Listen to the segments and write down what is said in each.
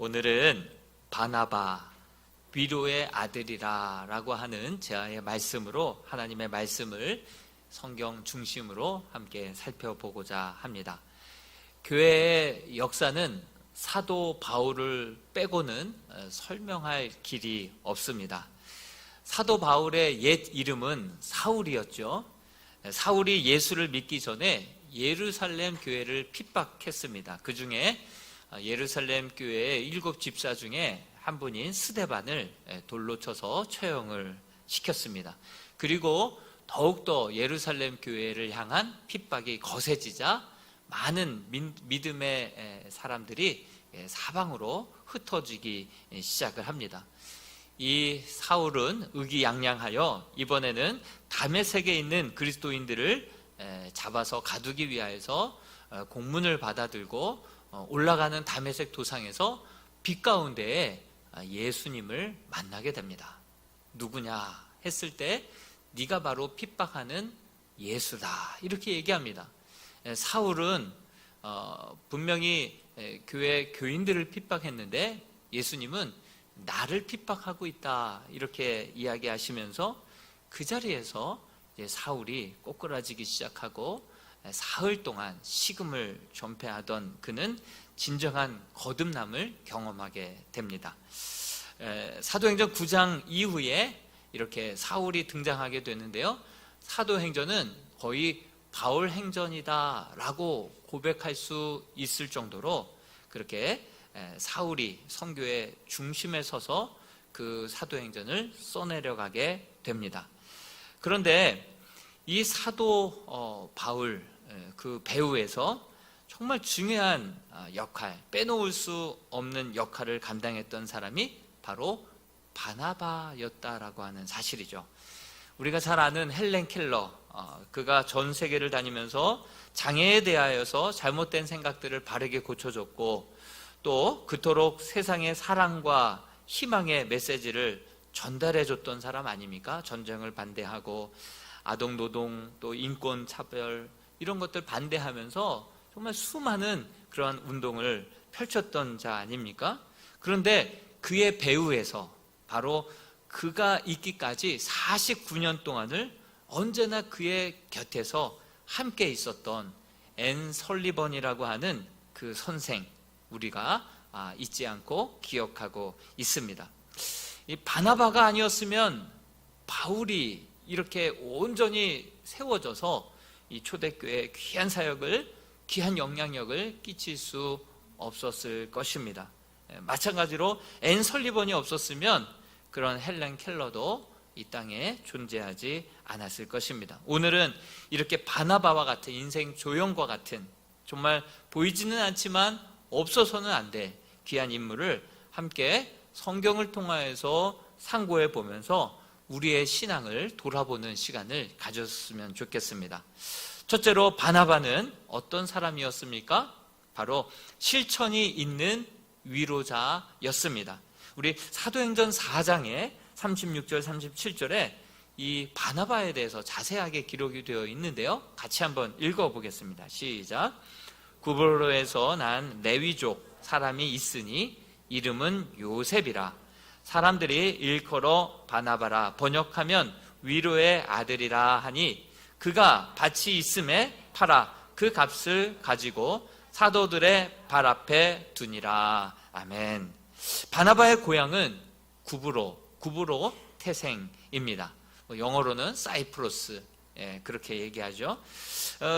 오늘은 바나바, 위로의 아들이라 라고 하는 제의 말씀으로 하나님의 말씀을 성경 중심으로 함께 살펴보고자 합니다. 교회의 역사는 사도 바울을 빼고는 설명할 길이 없습니다. 사도 바울의 옛 이름은 사울이었죠. 사울이 예수를 믿기 전에 예루살렘 교회를 핍박했습니다. 그 중에 예루살렘 교회의 7 집사 중에 한 분인 스데반을 돌로 쳐서 처형을 시켰습니다. 그리고 더욱더 예루살렘 교회를 향한 핍박이 거세지자 많은 믿음의 사람들이 사방으로 흩어지기 시작을 합니다. 이 사울은 의기양양하여 이번에는 다메섹에 있는 그리스도인들을 잡아서 가두기 위하여서 공문을 받아들고 올라가는 다메섹 도상에서 빛 가운데에 예수님을 만나게 됩니다. 누구냐 했을 때 네가 바로 핍박하는 예수다 이렇게 얘기합니다. 사울은 분명히 교회 교인들을 핍박했는데 예수님은 나를 핍박하고 있다 이렇게 이야기하시면서 그 자리에서 사울이 꼬꾸라지기 시작하고 사흘 동안 식음을 전폐하던 그는 진정한 거듭남을 경험하게 됩니다. 사도행전 9장 이후에 이렇게 사울이 등장하게 되는데요, 사도행전은 거의 바울 행전이다 라고 고백할 수 있을 정도로 그렇게 사울이 선교의 중심에 서서 그 사도행전을 써내려가게 됩니다. 그런데 이 사도 바울 그 배후에서 정말 중요한 역할, 빼놓을 수 없는 역할을 감당했던 사람이 바로 바나바였다라고 하는 사실이죠. 우리가 잘 아는 헬렌 켈러, 그가 전 세계를 다니면서 장애에 대하여서 잘못된 생각들을 바르게 고쳐줬고 또 그토록 세상의 사랑과 희망의 메시지를 전달해줬던 사람 아닙니까? 전쟁을 반대하고 아동노동 또 인권차별 이런 것들 반대하면서 정말 수많은 그러한 운동을 펼쳤던 자 아닙니까? 그런데 그의 배후에서 바로 그가 있기까지 49년 동안을 언제나 그의 곁에서 함께 있었던 앤 설리번이라고 하는 그 선생, 우리가 잊지 않고 기억하고 있습니다. 이 바나바가 아니었으면 바울이 이렇게 온전히 세워져서 이 초대교회의 귀한 사역을, 귀한 영향력을 끼칠 수 없었을 것입니다. 마찬가지로 앤 설리번이 없었으면 그런 헬렌 켈러도 이 땅에 존재하지 않았을 것입니다. 오늘은 이렇게 바나바와 같은 인생 조형과 같은 정말 보이지는 않지만 없어서는 안 돼 귀한 인물을 함께 성경을 통하여서 상고해 보면서 우리의 신앙을 돌아보는 시간을 가졌으면 좋겠습니다. 첫째로 바나바는 어떤 사람이었습니까? 바로 실천이 있는 위로자였습니다. 우리 사도행전 4장에 36절 37절에 이 바나바에 대해서 자세하게 기록이 되어 있는데요, 같이 한번 읽어보겠습니다. 시작. 구브로에서 난 레위족 사람이 있으니 이름은 요셉이라. 사람들이 일컬어 바나바라 번역하면 위로의 아들이라 하니 그가 밭이 있음에 팔아 그 값을 가지고 사도들의 발 앞에 두니라. 아멘. 바나바의 고향은 구브로 태생입니다. 영어로는 사이프러스, 그렇게 얘기하죠.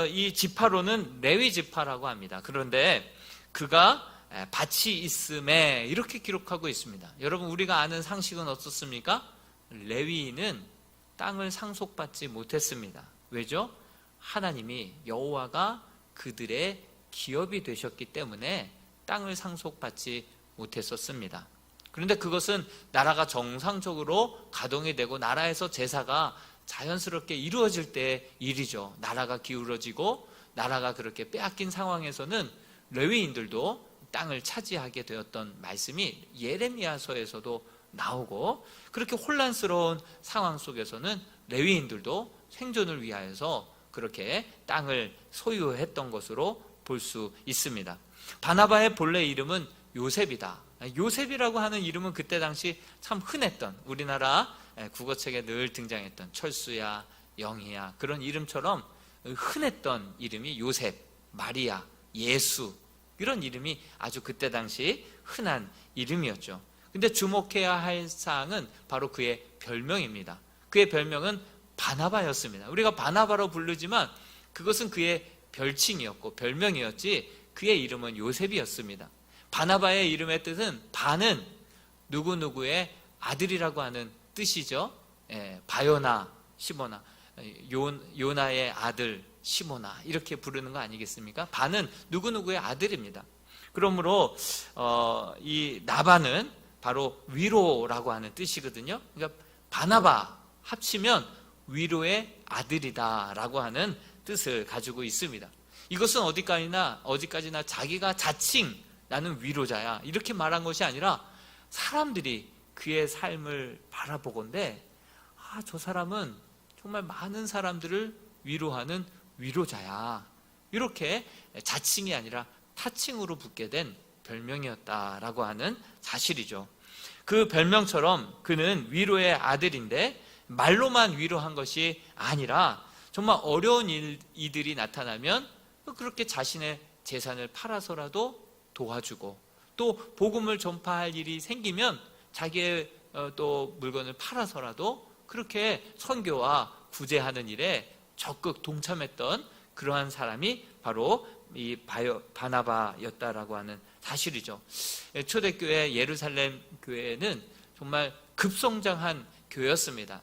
이 지파로는 레위 지파라고 합니다. 그런데 그가 밭이 있음에 이렇게 기록하고 있습니다. 여러분, 우리가 아는 상식은 어떻습니까? 레위인은 땅을 상속받지 못했습니다. 왜죠? 하나님이, 여호와가 그들의 기업이 되셨기 때문에 땅을 상속받지 못했었습니다. 그런데 그것은 나라가 정상적으로 가동이 되고 나라에서 제사가 자연스럽게 이루어질 때의 일이죠. 나라가 기울어지고 나라가 그렇게 빼앗긴 상황에서는 레위인들도 땅을 차지하게 되었던 말씀이 예레미야서에서도 나오고, 그렇게 혼란스러운 상황 속에서는 레위인들도 생존을 위하여서 그렇게 땅을 소유했던 것으로 볼 수 있습니다. 바나바의 본래 이름은 요셉이다. 요셉이라고 하는 이름은 그때 당시 참 흔했던, 우리나라 국어책에 늘 등장했던 철수야, 영희야 그런 이름처럼 흔했던 이름이 요셉, 마리아, 예수, 이런 이름이 아주 그때 당시 흔한 이름이었죠. 근데 주목해야 할 사항은 바로 그의 별명입니다. 그의 별명은 바나바였습니다. 우리가 바나바로 부르지만 그것은 그의 별칭이었고 별명이었지 그의 이름은 요셉이었습니다. 바나바의 이름의 뜻은 바는 누구누구의 아들이라고 하는 뜻이죠. 바요나, 시모나, 요나의 아들 시모나 이렇게 부르는 거 아니겠습니까? 바는 누구누구의 아들입니다. 그러므로 이 나바는 바로 위로라고 하는 뜻이거든요. 그러니까 바나바 합치면 위로의 아들이다라고 하는 뜻을 가지고 있습니다. 이것은 어디까지나 자기가 자칭 나는 위로자야 이렇게 말한 것이 아니라 사람들이 그의 삶을 바라보건대 저 사람은 정말 많은 사람들을 위로하는 위로자야, 이렇게 자칭이 아니라 타칭으로 붙게 된 별명이었다라고 하는 사실이죠. 그 별명처럼 그는 위로의 아들인데 말로만 위로한 것이 아니라 정말 어려운 이들이 나타나면 그렇게 자신의 재산을 팔아서라도 도와주고, 또 복음을 전파할 일이 생기면 자기의 또 물건을 팔아서라도 그렇게 선교와 구제하는 일에 적극 동참했던 그러한 사람이 바로 이 바나바였다라고 하는 사실이죠. 초대교회 예루살렘 교회는 정말 급성장한 교회였습니다.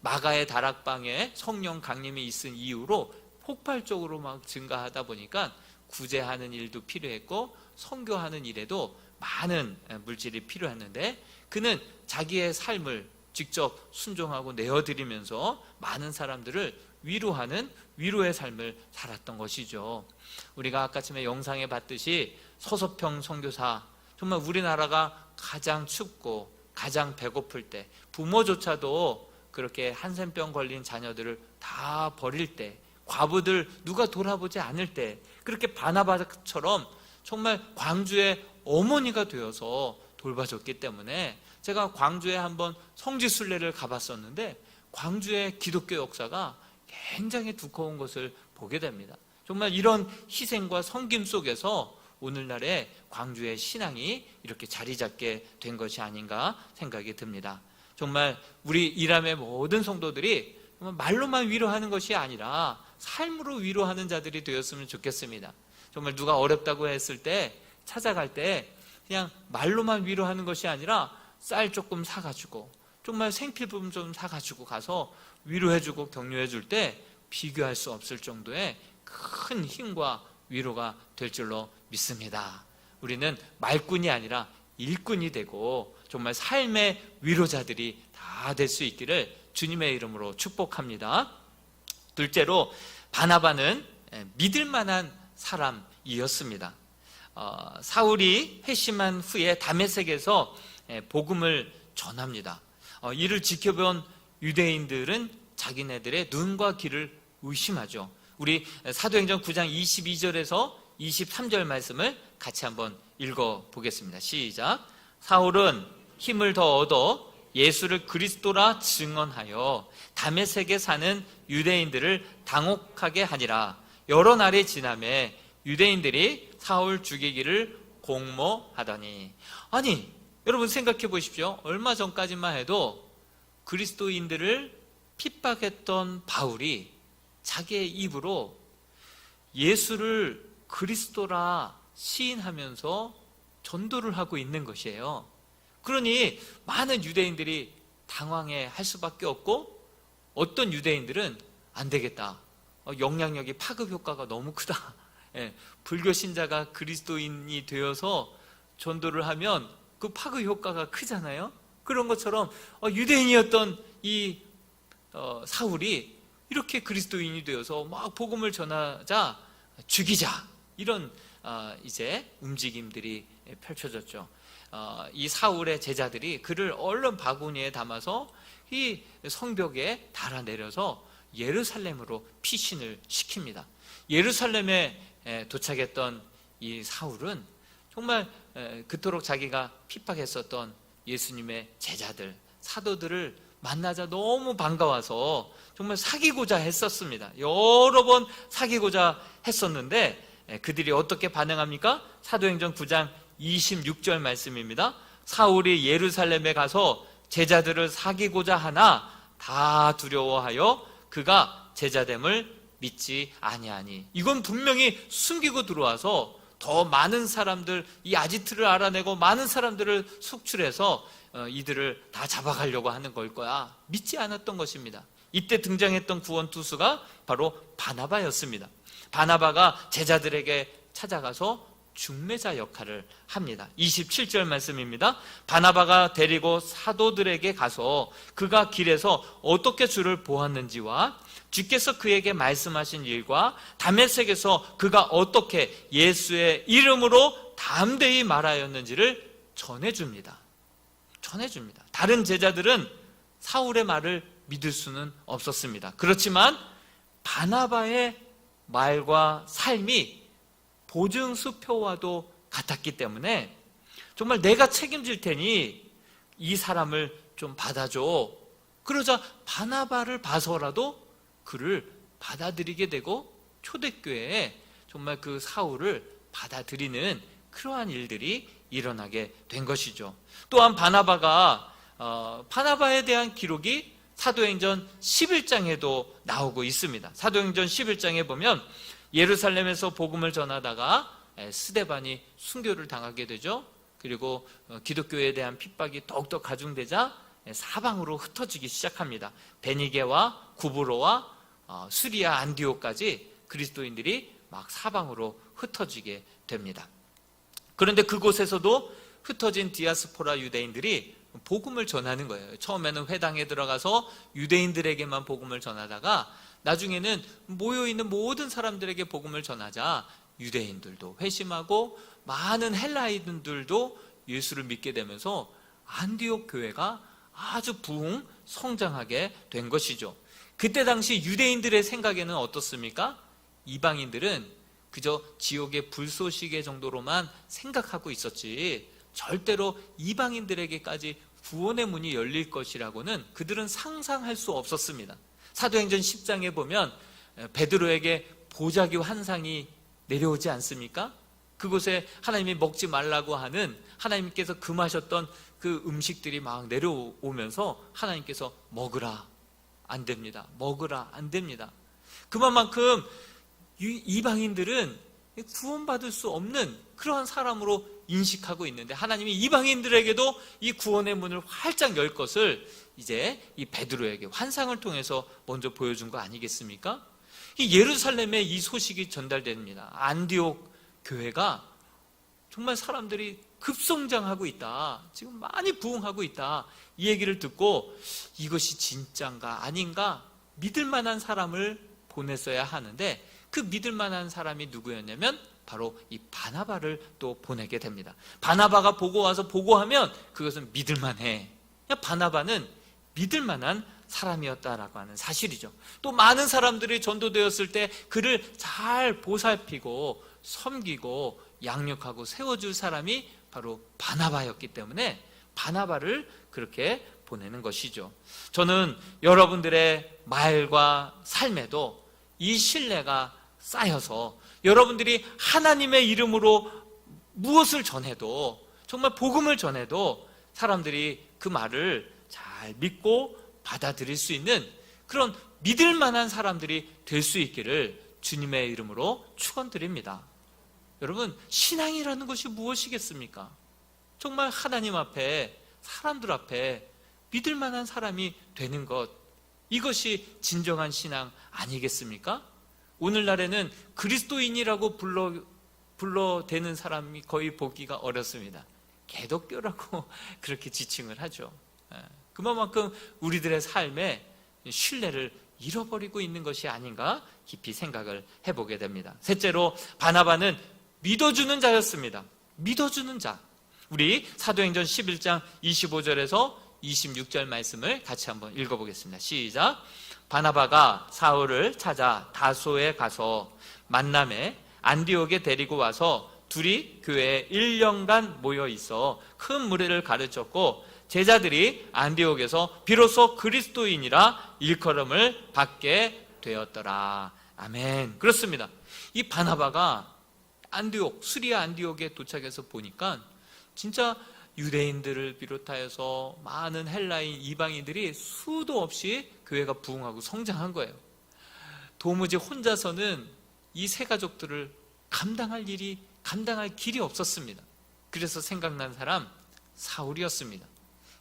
마가의 다락방에 성령 강림이 있은 이후로 폭발적으로 막 증가하다 보니까 구제하는 일도 필요했고 선교하는 일에도 많은 물질이 필요했는데 그는 자기의 삶을 직접 순종하고 내어드리면서 많은 사람들을 위로하는 위로의 삶을 살았던 것이죠. 우리가 아까쯤에 영상에 봤듯이 서서평 선교사, 정말 우리나라가 가장 춥고 가장 배고플 때, 부모조차도 그렇게 한센병 걸린 자녀들을 다 버릴 때, 과부들 누가 돌아보지 않을 때, 그렇게 바나바처럼 정말 광주의 어머니가 되어서 돌봐줬기 때문에 제가 광주에 한번 성지순례를 가봤었는데 광주의 기독교 역사가 굉장히 두꺼운 것을 보게 됩니다. 정말 이런 희생과 섬김 속에서 오늘날의 광주의 신앙이 이렇게 자리 잡게 된 것이 아닌가 생각이 듭니다. 정말 우리 이람의 모든 성도들이 정말 말로만 위로하는 것이 아니라 삶으로 위로하는 자들이 되었으면 좋겠습니다. 정말 누가 어렵다고 했을 때 찾아갈 때 그냥 말로만 위로하는 것이 아니라 쌀 조금 사가지고 정말 생필품 좀 사가지고 가서 위로해주고 격려해줄 때 비교할 수 없을 정도의 큰 힘과 위로가 될 줄로 믿습니다. 우리는 말꾼이 아니라 일꾼이 되고 정말 삶의 위로자들이 다 될 수 있기를 주님의 이름으로 축복합니다. 둘째로 바나바는 믿을 만한 사람이었습니다. 사울이 회심한 후에 다메섹에서 복음을 전합니다. 이를 지켜본 유대인들은 자기네들의 눈과 귀를 의심하죠. 우리 사도행전 9장 22절에서 23절 말씀을 같이 한번 읽어보겠습니다. 시작. 사울은 힘을 더 얻어 예수를 그리스도라 증언하여 다메섹에 사는 유대인들을 당혹하게 하니라. 여러 날이 지나매 유대인들이 사울 죽이기를 공모하더니, 아니 여러분 생각해 보십시오. 얼마 전까지만 해도 그리스도인들을 핍박했던 바울이 자기의 입으로 예수를 그리스도라 시인하면서 전도를 하고 있는 것이에요. 그러니 많은 유대인들이 당황해 할 수밖에 없고, 어떤 유대인들은 안 되겠다, 영향력이 파급 효과가 너무 크다, 불교 신자가 그리스도인이 되어서 전도를 하면 그 파급 효과가 크잖아요. 그런 것처럼 유대인이었던 이 사울이 이렇게 그리스도인이 되어서 막 복음을 전하자 죽이자, 이런 이제 움직임들이 펼쳐졌죠. 이 사울의 제자들이 그를 얼른 바구니에 담아서 이 성벽에 달아내려서 예루살렘으로 피신을 시킵니다. 예루살렘에 도착했던 이 사울은 정말 그토록 자기가 핍박했었던 예수님의 제자들, 사도들을 만나자 너무 반가워서 정말 사귀고자 했었습니다. 여러 번 사귀고자 했었는데 그들이 어떻게 반응합니까? 사도행전 9장 26절 말씀입니다. 사울이 예루살렘에 가서 제자들을 사귀고자 하나 다 두려워하여 그가 제자됨을 믿지 아니하니. 이건 분명히 숨기고 들어와서 더 많은 사람들, 이 아지트를 알아내고 많은 사람들을 속출해서 이들을 다 잡아가려고 하는 걸 거야. 믿지 않았던 것입니다. 이때 등장했던 구원 투수가 바로 바나바였습니다. 바나바가 제자들에게 찾아가서 중매자 역할을 합니다. 27절 말씀입니다. 바나바가 데리고 사도들에게 가서 그가 길에서 어떻게 주를 보았는지와 주께서 그에게 말씀하신 일과 다메섹에서 그가 어떻게 예수의 이름으로 담대히 말하였는지를 전해줍니다. 다른 제자들은 사울의 말을 믿을 수는 없었습니다. 그렇지만 바나바의 말과 삶이 보증수표와도 같았기 때문에 정말 내가 책임질 테니 이 사람을 좀 받아줘. 그러자 바나바를 봐서라도 그를 받아들이게 되고 초대교회에 정말 그 사울을 받아들이는 그러한 일들이 일어나게 된 것이죠. 또한 바나바에 대한 기록이 사도행전 11장에도 나오고 있습니다. 사도행전 11장에 보면 예루살렘에서 복음을 전하다가 스데반이 순교를 당하게 되죠. 그리고 기독교에 대한 핍박이 더욱더 가중되자 사방으로 흩어지기 시작합니다. 베니게와 구브로와 수리아 안디오까지 그리스도인들이 막 사방으로 흩어지게 됩니다. 그런데 그곳에서도 흩어진 디아스포라 유대인들이 복음을 전하는 거예요. 처음에는 회당에 들어가서 유대인들에게만 복음을 전하다가 나중에는 모여있는 모든 사람들에게 복음을 전하자 유대인들도 회심하고 많은 헬라인들도 예수를 믿게 되면서 안디옥 교회가 아주 부흥 성장하게 된 것이죠. 그때 당시 유대인들의 생각에는 어떻습니까? 이방인들은 그저 지옥의 불쏘시개 정도로만 생각하고 있었지 절대로 이방인들에게까지 구원의 문이 열릴 것이라고는 그들은 상상할 수 없었습니다. 사도행전 10장에 보면 베드로에게 보자기 환상이 내려오지 않습니까? 그곳에 하나님이 먹지 말라고 하는 하나님께서 금하셨던 그 음식들이 막 내려오면서 하나님께서 먹으라, 안 됩니다. 먹으라, 안 됩니다. 그만큼 이방인들은 구원받을 수 없는 그러한 사람으로 인식하고 있는데 하나님이 이방인들에게도 이 구원의 문을 활짝 열 것을 이제 이 베드로에게 환상을 통해서 먼저 보여준 거 아니겠습니까? 이 예루살렘에 이 소식이 전달됩니다. 안디옥 교회가 정말 사람들이 급성장하고 있다. 지금 많이 부흥하고 있다. 이 얘기를 듣고 이것이 진짠가 아닌가 믿을 만한 사람을 보냈어야 하는데 그 믿을 만한 사람이 누구였냐면 바로 이 바나바를 또 보내게 됩니다. 바나바가 보고 와서 보고하면 그것은 믿을 만해. 바나바는 믿을 만한 사람이었다라고 하는 사실이죠. 또 많은 사람들이 전도되었을 때 그를 잘 보살피고 섬기고 양육하고 세워줄 사람이 바로 바나바였기 때문에 바나바를 그렇게 보내는 것이죠. 저는 여러분들의 말과 삶에도 이 신뢰가 쌓여서 여러분들이 하나님의 이름으로 무엇을 전해도 정말 복음을 전해도 사람들이 그 말을 잘 믿고 받아들일 수 있는 그런 믿을 만한 사람들이 될 수 있기를 주님의 이름으로 축원드립니다. 여러분, 신앙이라는 것이 무엇이겠습니까? 정말 하나님 앞에 사람들 앞에 믿을 만한 사람이 되는 것, 이것이 진정한 신앙 아니겠습니까? 오늘날에는 그리스도인이라고 불러대는 사람이 거의 보기가 어렵습니다. 개독교라고 그렇게 지칭을 하죠. 그만큼 우리들의 삶에 신뢰를 잃어버리고 있는 것이 아닌가 깊이 생각을 해보게 됩니다. 셋째로 바나바는 믿어주는 자였습니다. 믿어주는 자. 우리 사도행전 11장 25절에서 26절 말씀을 같이 한번 읽어보겠습니다. 시작. 바나바가 사울을 찾아 다소에 가서 만남에 안디옥에 데리고 와서 둘이 교회에 1년간 모여 있어 큰 무리를 가르쳤고 제자들이 안디옥에서 비로소 그리스도인이라 일컬음을 받게 되었더라. 아멘. 그렇습니다. 이 바나바가 수리아 안디옥에 도착해서 보니까 진짜 유대인들을 비롯하여서 많은 헬라인 이방인들이 수도 없이 교회가 부흥하고 성장한 거예요. 도무지 혼자서는 이 세 가족들을 감당할 길이 없었습니다. 그래서 생각난 사람 사울이었습니다.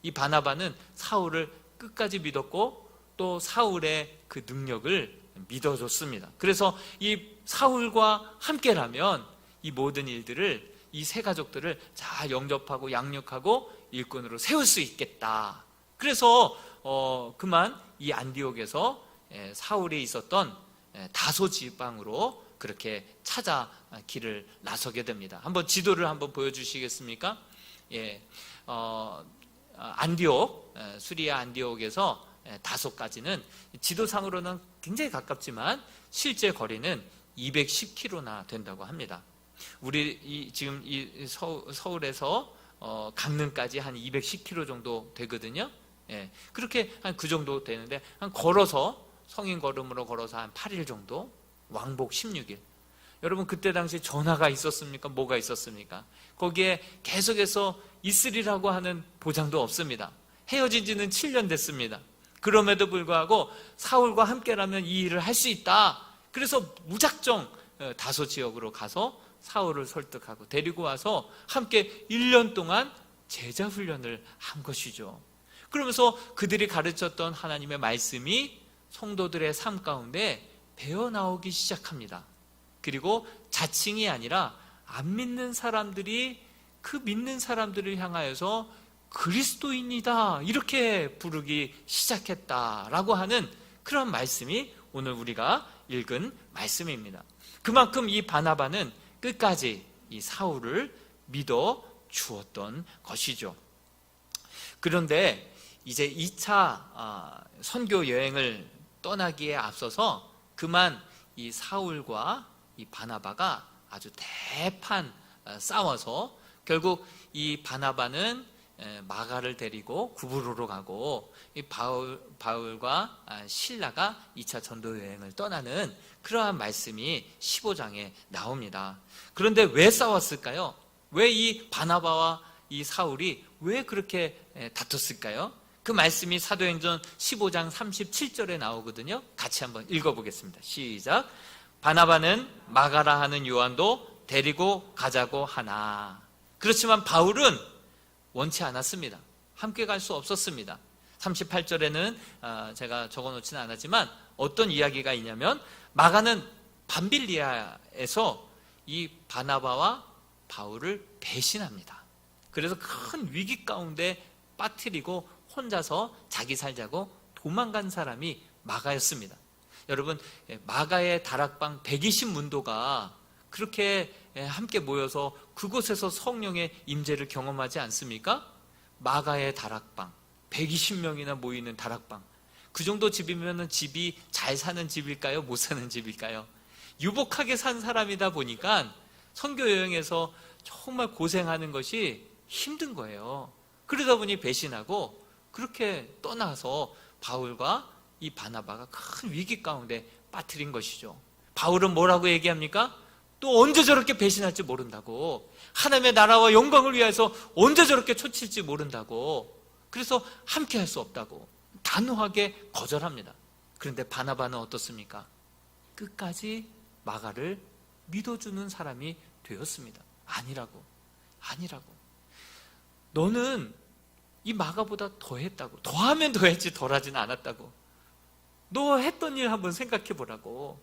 이 바나바는 사울을 끝까지 믿었고 또 사울의 그 능력을 믿어줬습니다. 그래서 이 사울과 함께라면 이 모든 일들을, 이 세 가족들을 잘 영접하고 양육하고 일꾼으로 세울 수 있겠다. 그래서 그만 이 안디옥에서 사울이 있었던 다소 지방으로 그렇게 찾아 길을 나서게 됩니다. 한번 지도를 한번 보여주시겠습니까? 안디옥, 수리아 안디옥에서 다소까지는 지도상으로는 굉장히 가깝지만 실제 거리는 210km나 된다고 합니다. 우리 지금 이 서울에서 강릉까지 한 210km 정도 되거든요. 그렇게 한 그 정도 되는데 성인 걸음으로 걸어서 한 8일 정도, 왕복 16일. 여러분 그때 당시 전화가 있었습니까? 뭐가 있었습니까? 거기에 계속해서 있으리라고 하는 보장도 없습니다. 헤어진 지는 7년 됐습니다. 그럼에도 불구하고 사울과 함께라면 이 일을 할 수 있다. 그래서 무작정 다소 지역으로 가서 사울을 설득하고 데리고 와서 함께 1년 동안 제자 훈련을 한 것이죠. 그러면서 그들이 가르쳤던 하나님의 말씀이 성도들의 삶 가운데 배어나오기 시작합니다. 그리고 자칭이 아니라 안 믿는 사람들이 그 믿는 사람들을 향하여서 그리스도인이다 이렇게 부르기 시작했다라고 하는 그런 말씀이 오늘 우리가 읽은 말씀입니다. 그만큼 이 바나바는 끝까지 이 사울을 믿어 주었던 것이죠. 그런데 이제 2차 선교 여행을 떠나기에 앞서서 그만 이 사울과 이 바나바가 아주 대판 싸워서 결국 이 바나바는 마가를 데리고 구브로로 가고 이 바울과 실라가 2차 전도 여행을 떠나는 그러한 말씀이 15장에 나옵니다. 그런데 왜 싸웠을까요? 왜 이 바나바와 이 사울이 왜 그렇게 다퉜을까요? 그 말씀이 사도행전 15장 37절에 나오거든요. 같이 한번 읽어보겠습니다. 시작. 바나바는 마가라 하는 요한도 데리고 가자고 하나. 그렇지만 바울은 원치 않았습니다. 함께 갈 수 없었습니다. 38절에는 제가 적어놓지는 않았지만 어떤 이야기가 있냐면 마가는 밤빌리아에서 이 바나바와 바울을 배신합니다. 그래서 큰 위기 가운데 빠뜨리고 혼자서 자기 살자고 도망간 사람이 마가였습니다. 여러분 마가의 다락방 120문도가 그렇게 함께 모여서 그곳에서 성령의 임재를 경험하지 않습니까? 마가의 다락방 120명이나 모이는 다락방, 그 정도 집이면 집이 잘 사는 집일까요? 못 사는 집일까요? 유복하게 산 사람이다 보니까 선교 여행에서 정말 고생하는 것이 힘든 거예요. 그러다 보니 배신하고 그렇게 떠나서 바울과 이 바나바가 큰 위기 가운데 빠뜨린 것이죠. 바울은 뭐라고 얘기합니까? 또 언제 저렇게 배신할지 모른다고, 하나님의 나라와 영광을 위해서 언제 저렇게 초칠지 모른다고, 그래서 함께 할 수 없다고 단호하게 거절합니다. 그런데 바나바는 어떻습니까? 끝까지 마가를 믿어주는 사람이 되었습니다. 아니라고. 너는 이 마가보다 더 했다고. 더하면 더 했지 덜 하지는 않았다고. 너 했던 일 한번 생각해 보라고.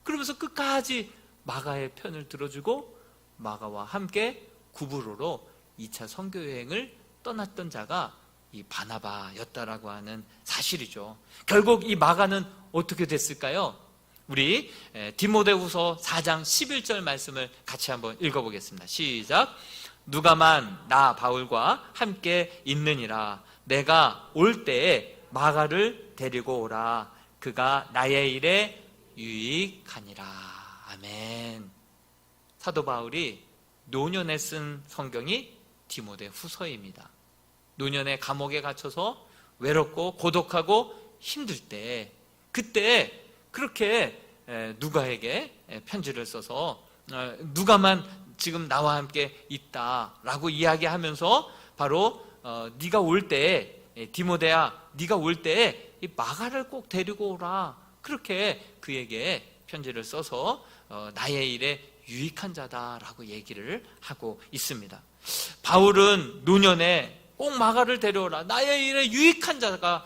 그러면서 끝까지 마가의 편을 들어주고 마가와 함께 구브로로 2차 선교 여행을 떠났던 자가 이 바나바였다라고 하는 사실이죠. 결국 이 마가는 어떻게 됐을까요? 우리 디모데후서 4장 11절 말씀을 같이 한번 읽어보겠습니다. 시작. 누가만 나 바울과 함께 있느니라. 내가 올 때에 마가를 데리고 오라. 그가 나의 일에 유익하니라. 아멘. 사도 바울이 노년에 쓴 성경이 디모데 후서입니다. 노년에 감옥에 갇혀서 외롭고 고독하고 힘들 때, 그때 그렇게 누가에게 편지를 써서 누가만 지금 나와 함께 있다라고 이야기하면서 바로 네가 올 때, 디모데야 네가 올 때 이 마가를 꼭 데리고 오라, 그렇게 그에게 편지를 써서 나의 일에 유익한 자다라고 얘기를 하고 있습니다. 바울은 노년에 꼭 마가를 데려오라, 나의 일에 유익한 자가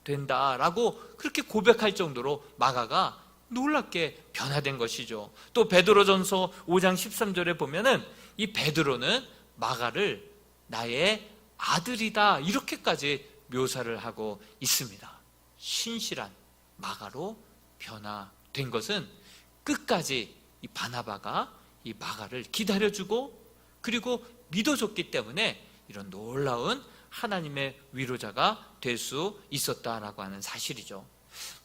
된다라고 그렇게 고백할 정도로 마가가 놀랍게 변화된 것이죠. 또 베드로전서 5장 13절에 보면은 이 베드로는 마가를 나의 아들이다, 이렇게까지 묘사를 하고 있습니다. 신실한 마가로 변화된 것은 끝까지 이 바나바가 이 마가를 기다려주고 그리고 믿어줬기 때문에 이런 놀라운 하나님의 위로자가 될 수 있었다라고 하는 사실이죠.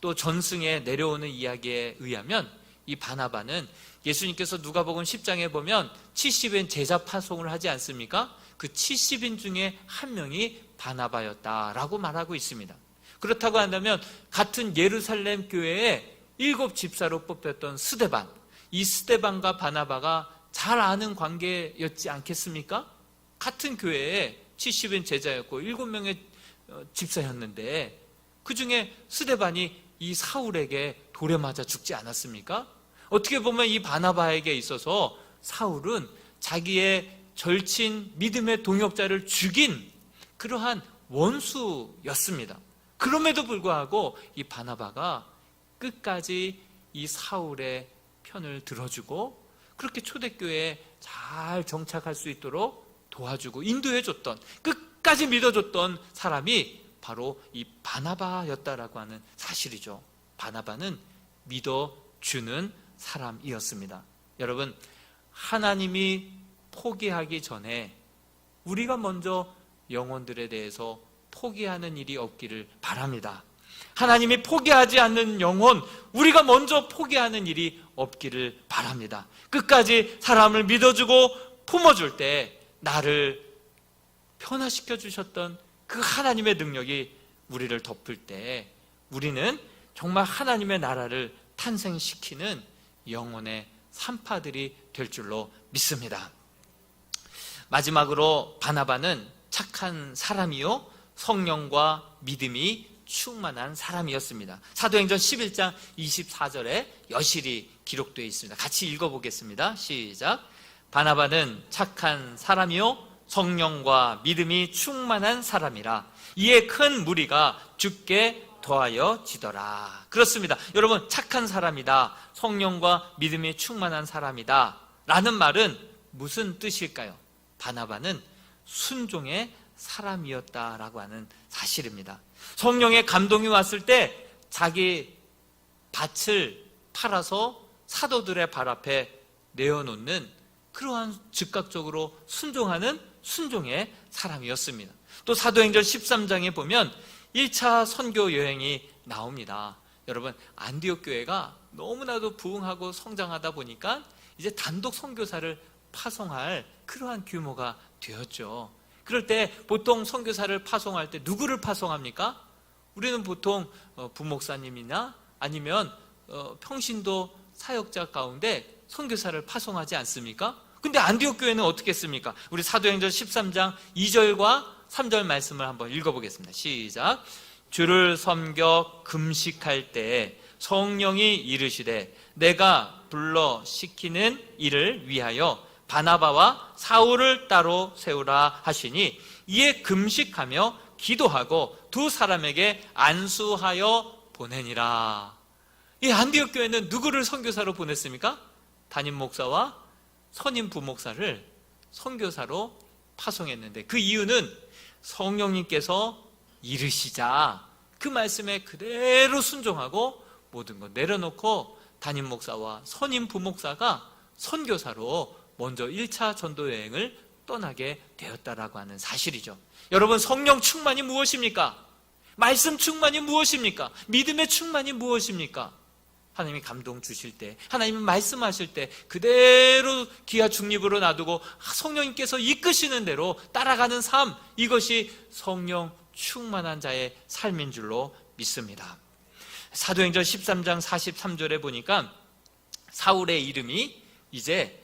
또 전승에 내려오는 이야기에 의하면 이 바나바는 예수님께서 누가복음 10장에 보면 70인 제자 파송을 하지 않습니까? 그 70인 중에 한 명이 바나바였다라고 말하고 있습니다. 그렇다고 한다면 같은 예루살렘 교회에 7 집사로 뽑혔던 스데반, 이 스데반과 바나바가 잘 아는 관계였지 않겠습니까? 같은 교회에 70인 제자였고 7명의 집사였는데 그 중에 스데반이 이 사울에게 돌에 맞아 죽지 않았습니까? 어떻게 보면 이 바나바에게 있어서 사울은 자기의 절친 믿음의 동역자를 죽인 그러한 원수였습니다. 그럼에도 불구하고 이 바나바가 끝까지 이 사울의 편을 들어주고 그렇게 초대교회에 잘 정착할 수 있도록 도와주고 인도해줬던, 끝까지 믿어줬던 사람이 바로 이 바나바였다라고 하는 사실이죠. 바나바는 믿어주는 사람이었습니다. 여러분, 하나님이 포기하기 전에 우리가 먼저 영혼들에 대해서 포기하는 일이 없기를 바랍니다. 하나님이 포기하지 않는 영혼, 우리가 먼저 포기하는 일이 없기를 바랍니다. 끝까지 사람을 믿어주고 품어줄 때 나를 변화시켜 주셨던 그 하나님의 능력이 우리를 덮을 때 우리는 정말 하나님의 나라를 탄생시키는 영혼의 산파들이 될 줄로 믿습니다. 마지막으로 바나바는 착한 사람이요 성령과 믿음이 충만한 사람이었습니다. 사도행전 11장 24절에 여실히 기록되어 있습니다. 같이 읽어보겠습니다. 시작. 바나바는 착한 사람이요 성령과 믿음이 충만한 사람이라 이에 큰 무리가 주께 더하여 지더라. 그렇습니다. 여러분, 착한 사람이다, 성령과 믿음이 충만한 사람이다 라는 말은 무슨 뜻일까요? 바나바는 순종의 사람이었다라고 하는 사실입니다. 성령의 감동이 왔을 때 자기 밭을 팔아서 사도들의 발 앞에 내어놓는 그러한 즉각적으로 순종하는 순종의 사람이었습니다. 또 사도행전 13장에 보면 1차 선교 여행이 나옵니다. 여러분, 안디옥 교회가 너무나도 부흥하고 성장하다 보니까 이제 단독 선교사를 파송할 그러한 규모가 되었죠. 그럴 때 보통 선교사를 파송할 때 누구를 파송합니까? 우리는 보통 부목사님이나 아니면 평신도 사역자 가운데 선교사를 파송하지 않습니까? 근데 안디옥 교회는 어떻게 했습니까? 우리 사도행전 13장 2절과 3절 말씀을 한번 읽어보겠습니다. 시작. 주를 섬겨 금식할 때 성령이 이르시되 내가 불러 시키는 일을 위하여 바나바와 사울을 따로 세우라 하시니 이에 금식하며 기도하고 두 사람에게 안수하여 보내니라. 이 안디옥 교회는 누구를 선교사로 보냈습니까? 담임 목사와 선임 부목사를 선교사로 파송했는데 그 이유는 성령님께서 이르시자 그 말씀에 그대로 순종하고 모든 것 내려놓고 담임 목사와 선임 부목사가 선교사로 먼저 1차 전도 여행을 떠나게 되었다라고 하는 사실이죠. 여러분, 성령 충만이 무엇입니까? 말씀 충만이 무엇입니까? 믿음의 충만이 무엇입니까? 하나님이 감동 주실 때, 하나님이 말씀하실 때 그대로 기하 중립으로 놔두고 성령님께서 이끄시는 대로 따라가는 삶, 이것이 성령 충만한 자의 삶인 줄로 믿습니다. 사도행전 13장 43절에 보니까 사울의 이름이 이제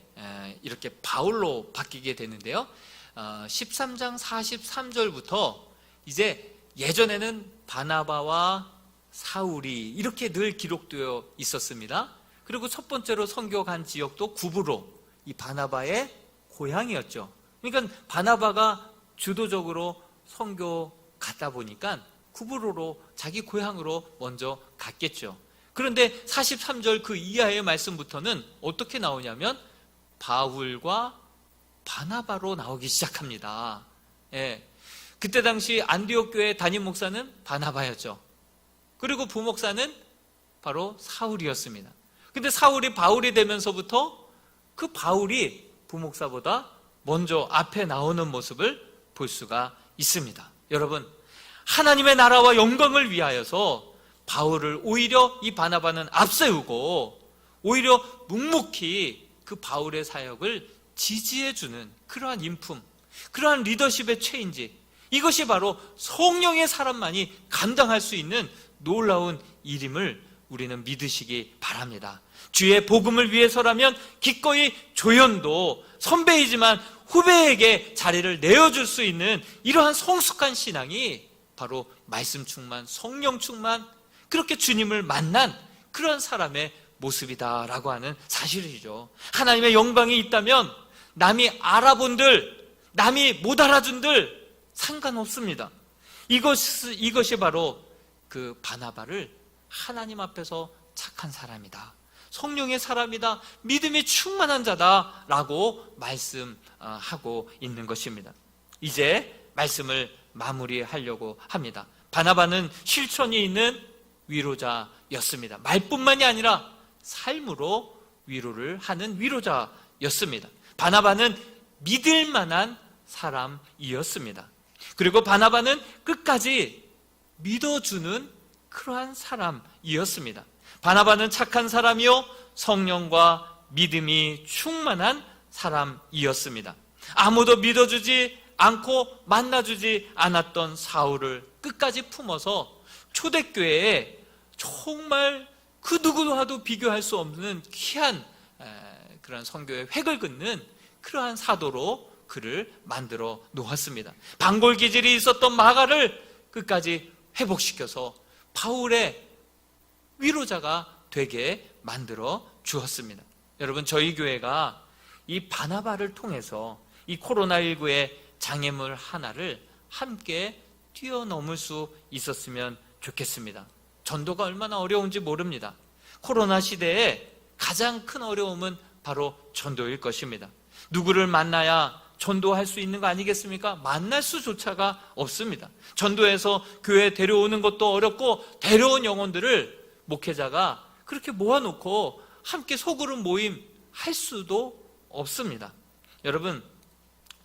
이렇게 바울로 바뀌게 되는데요, 13장 43절부터 이제 예전에는 바나바와 사울이 이렇게 늘 기록되어 있었습니다. 그리고 첫 번째로 선교 간 지역도 구브로, 이 바나바의 고향이었죠. 그러니까 바나바가 주도적으로 선교 갔다 보니까 구브로로, 자기 고향으로 먼저 갔겠죠. 그런데 43절 그 이하의 말씀부터는 어떻게 나오냐면 바울과 바나바로 나오기 시작합니다. 예. 그때 당시 안디옥 교회 담임 목사는 바나바였죠. 그리고 부목사는 바로 사울이었습니다. 근데 사울이 바울이 되면서부터 그 바울이 부목사보다 먼저 앞에 나오는 모습을 볼 수가 있습니다. 여러분, 하나님의 나라와 영광을 위하여서 바울을 오히려 이 바나바는 앞세우고 오히려 묵묵히 그 바울의 사역을 지지해주는 그러한 인품, 그러한 리더십의 체인지, 이것이 바로 성령의 사람만이 감당할 수 있는 놀라운 일임을 우리는 믿으시기 바랍니다. 주의 복음을 위해서라면 기꺼이 조연도 선배이지만 후배에게 자리를 내어줄 수 있는 이러한 성숙한 신앙이 바로 말씀 충만, 성령 충만, 그렇게 주님을 만난 그런 사람의 모습이다라고 하는 사실이죠. 하나님의 영광이 있다면 남이 알아본들, 남이 못 알아준들 상관없습니다. 이것이 바로 그 바나바를 하나님 앞에서 착한 사람이다, 성령의 사람이다, 믿음이 충만한 자다라고 말씀하고 있는 것입니다. 이제 말씀을 마무리하려고 합니다. 바나바는 실천이 있는 위로자였습니다. 말뿐만이 아니라 삶으로 위로를 하는 위로자였습니다. 바나바는 믿을 만한 사람이었습니다. 그리고 바나바는 끝까지 믿어주는 그러한 사람이었습니다. 바나바는 착한 사람이요 성령과 믿음이 충만한 사람이었습니다. 아무도 믿어주지 않고 만나주지 않았던 사울을 끝까지 품어서 초대교회에 정말 그 누구와도 비교할 수 없는 귀한 그런 선교의 획을 긋는 그러한 사도로 그를 만들어 놓았습니다. 방골기질이 있었던 마가를 끝까지 회복시켜서 바울의 위로자가 되게 만들어 주었습니다. 여러분, 저희 교회가 이 바나바를 통해서 이 코로나19의 장애물 하나를 함께 뛰어넘을 수 있었으면 좋겠습니다. 전도가 얼마나 어려운지 모릅니다. 코로나 시대에 가장 큰 어려움은 바로 전도일 것입니다. 누구를 만나야 전도할 수 있는 거 아니겠습니까? 만날 수조차가 없습니다. 전도해서 교회에 데려오는 것도 어렵고 데려온 영혼들을 목회자가 그렇게 모아놓고 함께 소그룹 모임 할 수도 없습니다. 여러분,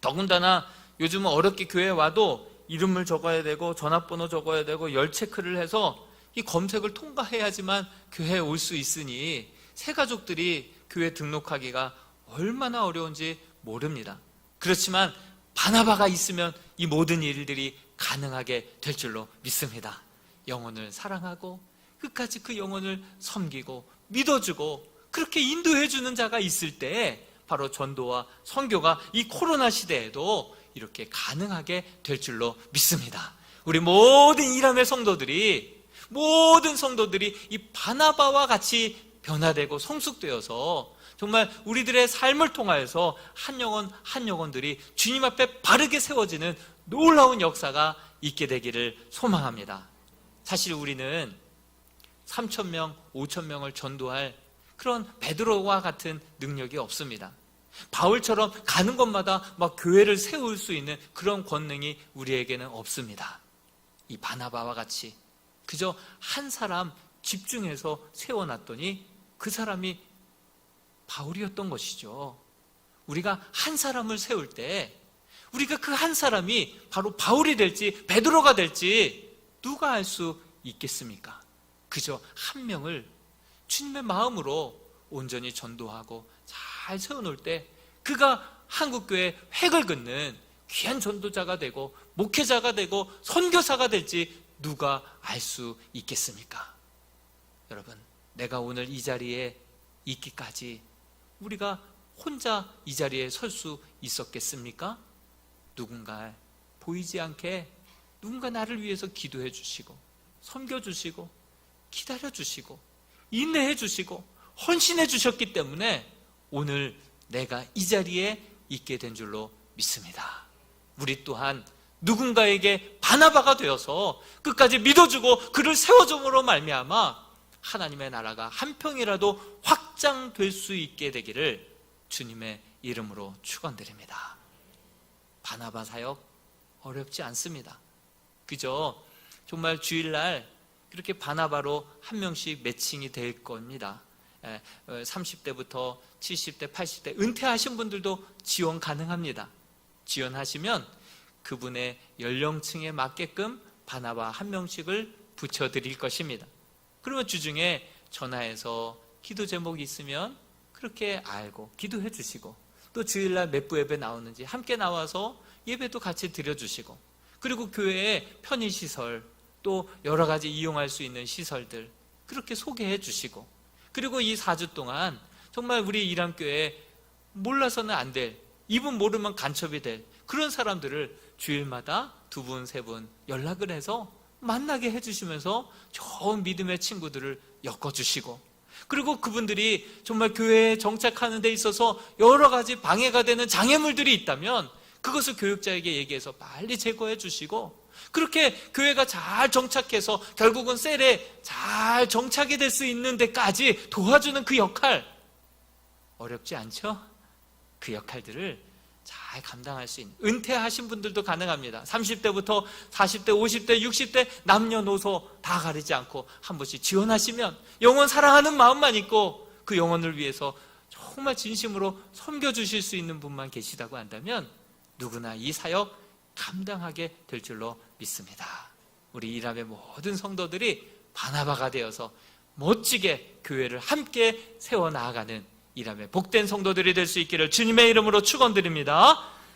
더군다나 요즘은 어렵게 교회에 와도 이름을 적어야 되고 전화번호 적어야 되고 열 체크를 해서 이 검색을 통과해야지만 교회에 올 수 있으니 새가족들이 교회 등록하기가 얼마나 어려운지 모릅니다. 그렇지만 바나바가 있으면 이 모든 일들이 가능하게 될 줄로 믿습니다. 영혼을 사랑하고 끝까지 그 영혼을 섬기고 믿어주고 그렇게 인도해주는 자가 있을 때 바로 전도와 선교가 이 코로나 시대에도 이렇게 가능하게 될 줄로 믿습니다. 우리 모든 이람의 성도들이, 모든 성도들이 이 바나바와 같이 변화되고 성숙되어서 정말 우리들의 삶을 통하여서 한 영혼 한 영혼들이 주님 앞에 바르게 세워지는 놀라운 역사가 있게 되기를 소망합니다. 사실 우리는 3,000명, 5,000명을 전도할 그런 베드로와 같은 능력이 없습니다. 바울처럼 가는 곳마다 막 교회를 세울 수 있는 그런 권능이 우리에게는 없습니다. 이 바나바와 같이 그저 한 사람 집중해서 세워놨더니 그 사람이 바울이었던 것이죠. 우리가 한 사람을 세울 때 우리가 그 한 사람이 바로 바울이 될지 베드로가 될지 누가 알 수 있겠습니까? 그저 한 명을 주님의 마음으로 온전히 전도하고 잘 세워놓을 때 그가 한국교회 획을 긋는 귀한 전도자가 되고 목회자가 되고 선교사가 될지 누가 알 수 있겠습니까? 여러분, 내가 오늘 이 자리에 있기까지 우리가 혼자 이 자리에 설 수 있었겠습니까? 누군가 보이지 않게 누군가 나를 위해서 기도해 주시고 섬겨 주시고 기다려 주시고 인내해 주시고 헌신해 주셨기 때문에 오늘 내가 이 자리에 있게 된 줄로 믿습니다. 우리 또한 누군가에게 바나바가 되어서 끝까지 믿어주고 그를 세워줌으로 말미암아 하나님의 나라가 한 평이라도 확장될 수 있게 되기를 주님의 이름으로 축원드립니다. 바나바 사역 어렵지 않습니다. 그저 정말 주일날 그렇게 바나바로 한 명씩 매칭이 될 겁니다. 30대부터 70대, 80대 은퇴하신 분들도 지원 가능합니다. 지원하시면 그분의 연령층에 맞게끔 바나바 한 명씩을 붙여드릴 것입니다. 그러면 주중에 전화해서 기도 제목이 있으면 그렇게 알고 기도해 주시고, 또 주일날 몇 부 예배 나오는지 함께 나와서 예배도 같이 드려주시고, 그리고 교회에 편의시설 또 여러 가지 이용할 수 있는 시설들 그렇게 소개해 주시고, 그리고 이 4주 동안 정말 우리 이람교회에 몰라서는 안 될, 이분 모르면 간첩이 될 그런 사람들을 주일마다 2분, 3분 연락을 해서 만나게 해주시면서 좋은 믿음의 친구들을 엮어주시고, 그리고 그분들이 정말 교회에 정착하는 데 있어서 여러 가지 방해가 되는 장애물들이 있다면 그것을 교육자에게 얘기해서 빨리 제거해 주시고, 그렇게 교회가 잘 정착해서 결국은 셀에 잘 정착이 될 수 있는 데까지 도와주는 그 역할, 어렵지 않죠? 그 역할들을 잘 감당할 수 있는, 은퇴하신 분들도 가능합니다. 30대부터 40대, 50대, 60대 남녀노소 다 가리지 않고 한 번씩 지원하시면 영혼 사랑하는 마음만 있고 그 영혼을 위해서 정말 진심으로 섬겨주실 수 있는 분만 계시다고 한다면 누구나 이 사역 감당하게 될 줄로 믿습니다. 우리 이람의 모든 성도들이 바나바가 되어서 멋지게 교회를 함께 세워나가는 이람의 복된 성도들이 될 수 있기를 주님의 이름으로 축원드립니다.